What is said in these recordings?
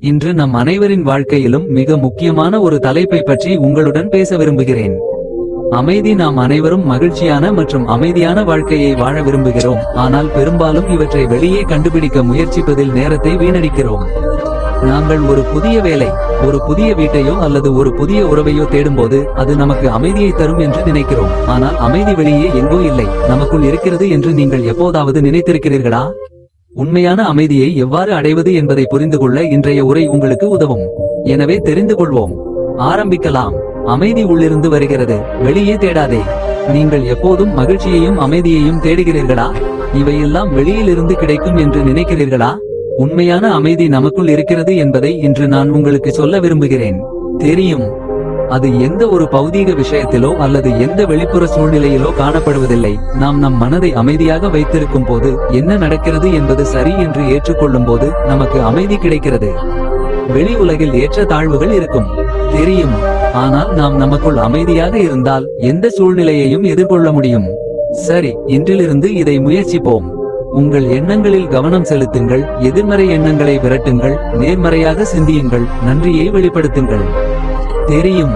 இன்று நம் அனைவரின் வாழ்க்கையிலும் மிக முக்கியமான ஒரு தலைப்பை பற்றி உங்களுடன் பேச விரும்புகிறேன். அமைதி. நாம் அனைவரும் மகிழ்ச்சியான மற்றும் அமைதியான வாழ்க்கையை வாழ விரும்புகிறோம். ஆனால் பெரும்பாலும் இவற்றை வெளியே கண்டுபிடிக்க முயற்சிப்பதில் நேரத்தை வீணடிக்கிறோம். நாங்கள் ஒரு புதிய வேலை, ஒரு புதிய வீட்டையோ அல்லது ஒரு புதிய உறவையோ தேடும்போது அது நமக்கு அமைதியை தரும் என்று நினைக்கிறோம். ஆனால் அமைதி வெளியே எங்கோ இல்லை, நமக்குள் இருக்கிறது என்று நீங்கள் எப்போதாவது நினைத்திருக்கிறீர்களா? உண்மையான அமைதியை எவ்வாறு அடைவது என்பதை புரிந்து கொள்ள இன்றைய உரை உங்களுக்கு உதவும். எனவே தெரிந்து கொள்வோம். ஆரம்பிக்கலாம். அமைதி உள்ளிருந்து வருகிறது, வெளியே தேடாதே. நீங்கள் எப்போதும் மகிழ்ச்சியையும் அமைதியையும் தேடுகிறீர்களா? இவையெல்லாம் வெளியிலிருந்து கிடைக்கும் என்று நினைக்கிறீர்களா? உண்மையான அமைதி நமக்குள் இருக்கிறது என்பதை இன்று நான் உங்களுக்கு சொல்ல விரும்புகிறேன். தெரியும், அது எந்த ஒரு பௌதீக விஷயத்திலோ அல்லது எந்த வெளிப்புற சூழ்நிலையிலோ காணப்படுவதில்லை. நாம் நம் மனதை அமைதியாக வைத்திருக்கும் போது என்ன நடக்கிறது என்பது சரி என்று ஏற்றுக்கொள்ளும் போது நமக்கு அமைதி கிடைக்கிறது. வெளி உலகில் ஏற்ற தாழ்வுகள் இருக்கும், தெரியும். ஆனால் நாம் நமக்குள் அமைதியாக இருந்தால் எந்த சூழ்நிலையையும் எதிர்கொள்ள முடியும். சரி, இன்றிலிருந்து இதை முயற்சிப்போம். உங்கள் எண்ணங்களில் கவனம் செலுத்துங்கள். எதிர்மறை எண்ணங்களை விரட்டுங்கள். நேர்மறையாக சிந்தியுங்கள். நன்றியை வெளிப்படுத்துங்கள். தெரியும்,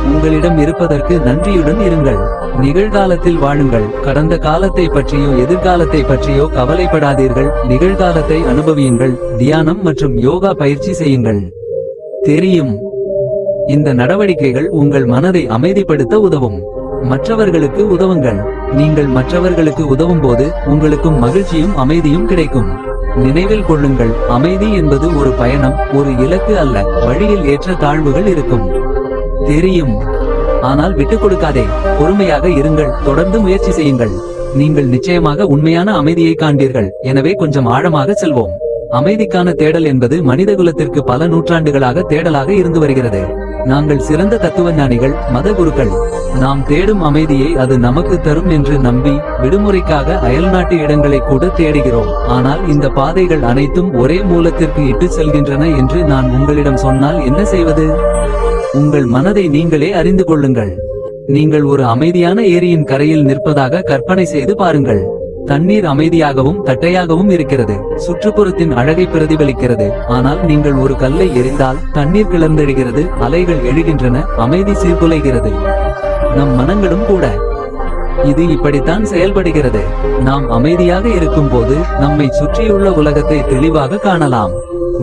உங்களிடம் இருப்பதற்கு நன்றியுடன் இருங்கள். நிகழ்காலத்தில் வாழுங்கள். கடந்த காலத்தை பற்றியோ எதிர்காலத்தை பற்றியோ கவலைப்படாதீர்கள். நிகழ்காலத்தை அனுபவியுங்கள். தியானம் மற்றும் யோகா பயிற்சி செய்யுங்கள். தெரியும், இந்த நடவடிக்கைகள் உங்கள் மனதை அமைதிப்படுத்த உதவும். மற்றவர்களுக்கு உதவுங்கள். நீங்கள் மற்றவர்களுக்கு உதவும் போது உங்களுக்கும் மகிழ்ச்சியும் அமைதியும் கிடைக்கும். நினைவில் கொள்ளுங்கள், அமைதி என்பது ஒரு பயணம், ஒரு இலக்கு அல்ல. வழியில் ஏற்ற தாழ்வுகள் இருக்கும், தெரியும். ஆனால் விட்டுக் கொடுக்காதே. பொறுமையாக இருங்கள். தொடர்ந்து முயற்சி செய்யுங்கள். நீங்கள் நிச்சயமாக உண்மையான அமைதியை காண்பீர்கள். எனவே கொஞ்சம் ஆழமாக செல்வோம். அமைதிக்கான தேடல் என்பது மனிதகுலத்திற்கு பல நூற்றாண்டுகளாக தேடலாக இருந்து வருகிறது. நாங்கள் சிறந்த தத்துவஞானிகள், மத குருக்கள். நாம் தேடும் அமைதியை அது நமக்கு தரும் என்று நம்பி விடுமுறைக்காக அயல்நாட்டு இடங்களை கூட தேடுகிறோம். ஆனால் இந்த பாதைகள் அனைத்தும் ஒரே மூலத்திற்கு இட்டு செல்கின்றன என்று நான் உங்களிடம் சொன்னால் என்ன செய்வது? உங்கள் மனதை நீங்களே அறிந்து கொள்ளுங்கள். நீங்கள் ஒரு அமைதியான ஏரியின் கரையில் நிற்பதாக கற்பனை செய்து பாருங்கள். தண்ணீர் அமைதியாகவும் தட்டையாகவும் இருக்கிறது, சுற்றுப்புறத்தின் அழகை பிரதிபலிக்கிறது. ஆனால் நீங்கள் ஒரு கல்லை எறிந்தால் தண்ணீர் கிளர்ந்தெழுகிறது, அலைகள் எழுகின்றன, அமைதி சீர்குலைகிறது. நம் மனங்களும் கூட இது இப்படித்தான் செயல்படுகிறது. நாம் அமைதியாக இருக்கும் போது நம்மை சுற்றியுள்ள உலகத்தை தெளிவாக காணலாம்.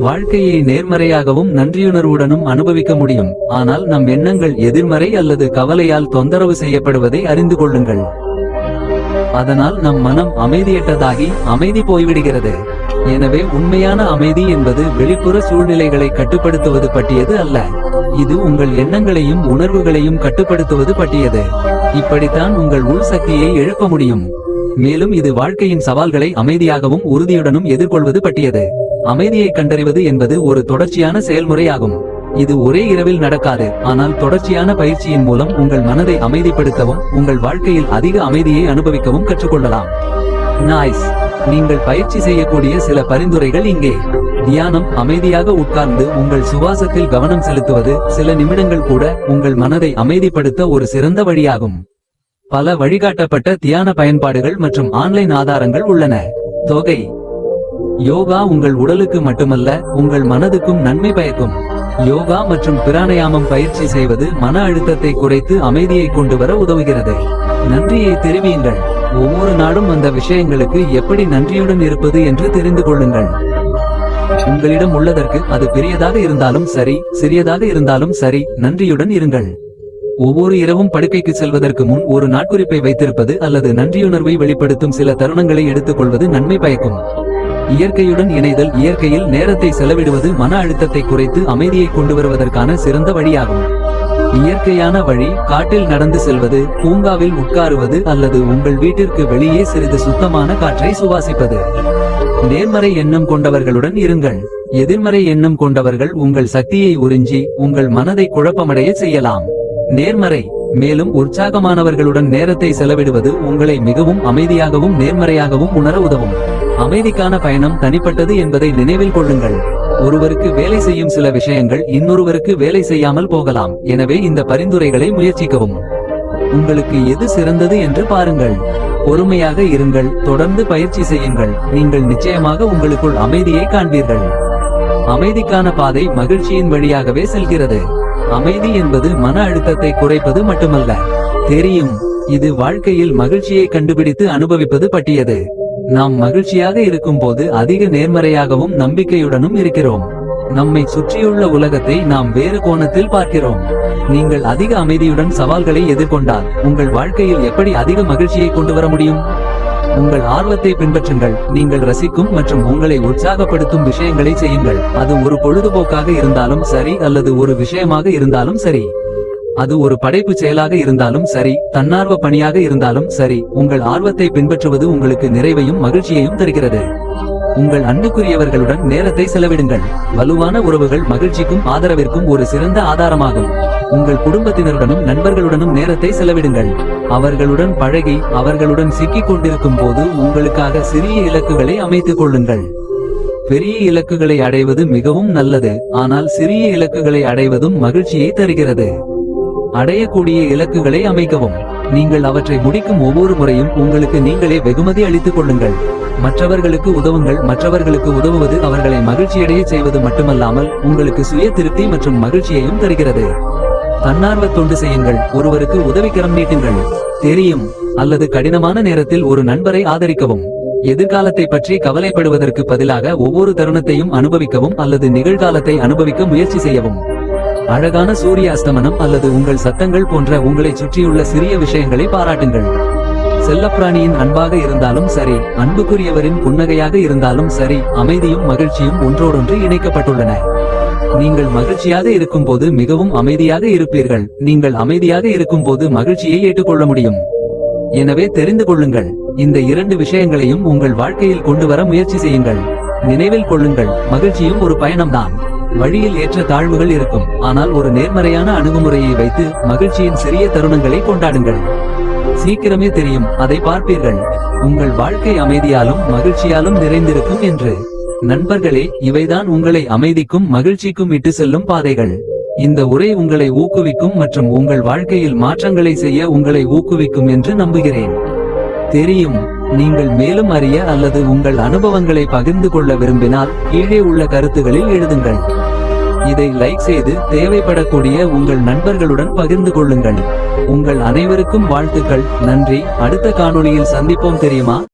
வாழ்க்கையை நேர்மறையாகவும் நன்றியுணர்வுடனும் அனுபவிக்க முடியும். ஆனால் நம் எண்ணங்கள் எதிர்மறை அல்லது கவலையால் தொந்தரவு செய்யப்படுவதை அறிந்து கொள்ளுங்கள். அதனால் நம் மனம் அமைதியற்றதாகி அமைதி போய்விடுகிறது. எனவே உண்மையான அமைதி என்பது வெளிப்புற சூழ்நிலைகளை கட்டுப்படுத்துவது பற்றியது அல்ல. இது உங்கள் எண்ணங்களையும் உணர்வுகளையும் கட்டுப்படுத்துவது பற்றியது. இப்படித்தான் உங்கள் உள் சக்தியை எழுப்ப முடியும். மேலும் இது வாழ்க்கையின் சவால்களை அமைதியாகவும் உறுதியுடனும் எதிர்கொள்வது பற்றியது. அமைதியை கண்டறிவது என்பது ஒரு தொடர்ச்சியான செயல்முறையாகும். இது ஒரே இரவில் நடக்காது. ஆனால் தொடர்ச்சியான பயிற்சியின் மூலம் உங்கள் மனதை அமைதிப்படுத்தவும் உங்கள் வாழ்க்கையில் அதிக அமைதியை அனுபவிக்கவும் கற்றுக்கொள்ளலாம். நைஸ். நீங்கள் பயிற்சி செய்யக்கூடிய சில பரிந்துரைகள் இங்கே. தியானம். அமைதியாக உட்கார்ந்து உங்கள் சுவாசத்தில் கவனம் செலுத்துவது சில நிமிடங்கள் கூட உங்கள் மனதை அமைதிப்படுத்த ஒரு சிறந்த வழியாகும். பல வழிகாட்டப்பட்ட தியான பயன்பாடுகள் மற்றும் ஆன்லைன் ஆதாரங்கள் உள்ளன. தொகை. யோகா உங்கள் உடலுக்கு மட்டுமல்ல, உங்கள் மனதுக்கும் நன்மை பயக்கும். யோகா மற்றும் பிராணயாமம் பயிற்சி செய்வது மன அழுத்தத்தை குறைத்து அமைதியை கொண்டு வர உதவுகிறது. நன்றியை தெரிவியுங்கள். ஒவ்வொரு நாளும் அந்த விஷயங்களுக்கு எப்படி நன்றியுடன் இருப்பது என்று தெரிந்து கொள்ளுங்கள். உங்களிடம் உள்ளதற்கு, அது பெரியதாக இருந்தாலும் சரி, சிறியதாக இருந்தாலும் சரி, நன்றியுடன் இருங்கள். ஒவ்வொரு இரவும் படுக்கைக்கு செல்வதற்கு முன் ஒரு நாட்குறிப்பை வைத்திருப்பது அல்லது நன்றியுணர்வை வெளிப்படுத்தும் சில தருணங்களை எடுத்துக் கொள்வது நன்மை பயக்கும். இயற்கையுடன் இணைதல். இயற்கையில் நேரத்தை செலவிடுவது மன அழுத்தத்தை குறைத்து அமைதியை கொண்டு வருவதற்கான சிறந்த வழியாகும். இயற்கையான வழி. காட்டில் நடந்து செல்வது, பூங்காவில் உட்காருவது அல்லது உங்கள் வீட்டிற்கு வெளியே சிறிது சுத்தமான காற்றை சுவாசிப்பது. நேர்மறை எண்ணம் கொண்டவர்களுடன் இருங்கள். எதிர்மறை எண்ணம் கொண்டவர்கள் உங்கள் சக்தியை உறிஞ்சி உங்கள் மனதை குழப்பமடைய செய்யலாம். நேர்மறை. மேலும் உற்சாகமானவர்களுடன் நேரத்தை செலவிடுவது உங்களை மிகவும் அமைதியாகவும் நேர்மறையாகவும் உணர உதவும். அமைதிக்கான பயணம் தனிப்பட்டது என்பதை நினைவில் கொள்ளுங்கள். ஒருவருக்கு வேலை செய்யும் சில விஷயங்கள் இன்னொருவருக்கு வேலை செய்யாமல் போகலாம். எனவே இந்த பரிந்துரைகளை முயற்சிக்கவும். உங்களுக்கு எது சிறந்தது என்று பாருங்கள். பொறுமையாக இருங்கள். தொடர்ந்து பயிற்சி செய்யுங்கள். நீங்கள் நிச்சயமாக உங்களுக்குள் அமைதியை காண்பீர்கள். அமைதிக்கான பாதை மகிழ்ச்சியின் வழியாகவே செல்கிறது. அமைதி என்பது மன அழுத்தத்தை குறைப்பது மட்டுமல்ல. தெரியும், இது வாழ்க்கையில் மகிழ்ச்சியை கண்டுபிடித்து அனுபவிப்பது பற்றியது. நாம் மகிழ்ச்சியாக இருக்கும்போது அதிக நேர்மறையாகவும் நம்பிக்கையுடனும் இருக்கிறோம். நம்மை சுற்றியுள்ள உலகத்தை நாம் வேறு கோணத்தில் பார்க்கிறோம். நீங்கள் அதிக அமைதியுடன் சவால்களை எதிர்கொண்டால் உங்கள் வாழ்க்கையில் எப்படி அதிக மகிழ்ச்சியை கொண்டு வர முடியும்? உங்கள் ஆர்வத்தை பின்பற்றுங்கள். நீங்கள் ரசிக்கும் மற்றும் உங்களை உற்சாகப்படுத்தும் விஷயங்களை செய்யுங்கள். அது ஒரு பொழுதுபோக்காக இருந்தாலும் சரி அல்லது ஒரு விஷயமாக இருந்தாலும் சரி. அது ஒரு படைப்பு செயலாக இருந்தாலும் சரி, தன்னார்வ பணியாக இருந்தாலும் சரி, உங்கள் ஆர்வத்தை பின்பற்றுவது உங்களுக்கு நிறைவையும் மகிழ்ச்சியையும் தருகிறது. உங்கள் அன்புக்குரியவர்களுடன் நேரத்தை செலவிடுங்கள். வலுவான உறவுகள் மகிழ்ச்சிக்கும் ஆதரவிற்கும் ஒரு சிறந்த ஆதாரமாகும். உங்கள் குடும்பத்தினருடனும் நண்பர்களுடனும் நேரத்தை செலவிடுங்கள். அவர்களுடன் பழகி அவர்களுடன் சிக்கிக் கொண்டிருக்கும் போது உங்களுக்காக சிறிய இலக்குகளை அமைத்துக் கொள்ளுங்கள். பெரிய இலக்குகளை அடைவது மிகவும் நல்லது, ஆனால் சிறிய இலக்குகளை அடைவதும் மகிழ்ச்சியை தருகிறது. அடையக்கூடிய இலக்குகளை அமைக்கவும். நீங்கள் அவற்றை முடிக்கும் ஒவ்வொரு முறையும் உங்களுக்கு நீங்களே வெகுமதி அளித்துக் கொள்ளுங்கள். மற்றவர்களுக்கு உதவுங்கள். மற்றவர்களுக்கு உதவுவது அவர்களை மகிழ்ச்சியடைய செய்வது மட்டுமல்லாமல் உங்களுக்கு சுய திருப்தி மற்றும் மகிழ்ச்சியையும் தருகிறது. தன்னார்வ தொண்டு செய்யுங்கள். ஒருவருக்கு உதவிக்கரம் நீட்டுங்கள். தெரியும், அல்லது கடினமான நேரத்தில் ஒரு நண்பரை ஆதரிக்கவும். எதிர்காலத்தை பற்றி கவலைப்படுவதற்கு பதிலாக ஒவ்வொரு தருணத்தையும் அனுபவிக்கவும் அல்லது நிகழ்காலத்தை அனுபவிக்க முயற்சி செய்யவும். அழகான சூரிய அஸ்தமனம் அல்லது உங்கள் சத்தங்கள் போன்ற உங்களை சுற்றியுள்ள சிறிய விஷயங்களை பாராட்டுங்கள். செல்லப்பிராணியின் அன்பாக இருந்தாலும் சரி, அன்புக்குரியவரின் புன்னகையாக இருந்தாலும் சரி, அமைதியும் மகிழ்ச்சியும் ஒன்றோடொன்று இணைக்கப்பட்டுள்ளன. நீங்கள் மகிழ்ச்சியாக இருக்கும்போது மிகவும் அமைதியாக இருப்பீர்கள். நீங்கள் அமைதியாக இருக்கும்போது மகிழ்ச்சியை ஏற்றுக்கொள்ள முடியும். எனவே தெரிந்து கொள்ளுங்கள், இந்த இரண்டு விஷயங்களையும் உங்கள் வாழ்க்கையில் கொண்டு வர முயற்சி செய்யுங்கள். நினைவில் கொள்ளுங்கள், மகிழ்ச்சியும் ஒரு பயணம்தான். வழியில் ஏற்ற தாழ்வுகள் இருக்கும், ஆனால் ஒரு நேர்மறையான அணுகுமுறையை வைத்து மகிழ்ச்சியின் சிறிய தருணங்களை கொண்டாடுங்கள். சீக்கிரமே தெரியும், அதை பார்ப்பீர்கள். உங்கள் வாழ்க்கை அமைதியாலும் மகிழ்ச்சியாலும் நிறைந்திருக்கும் என்று. நண்பர்களே, இவைதான் உங்களை அமைதிக்கும் மகிழ்ச்சிக்கும் இட்டு செல்லும் பாதைகள். இந்த உரை உங்களை ஊக்குவிக்கும் மற்றும் உங்கள் வாழ்க்கையில் மாற்றங்களை செய்ய உங்களை ஊக்குவிக்கும் என்று நம்புகிறேன். தெரியும், நீங்கள் மேலும் அறிய அல்லது உங்கள் அனுபவங்களை பகிர்ந்து கொள்ள விரும்பினால் கீழே உள்ள கருத்துகளில் எழுதுங்கள். இதை லைக் செய்து தேவைப்படக்கூடிய உங்கள் நண்பர்களுடன் பகிர்ந்து கொள்ளுங்கள். உங்கள் அனைவருக்கும் வாழ்த்துக்கள். நன்றி. அடுத்த காணொளியில் சந்திப்போம். தெரியுமா?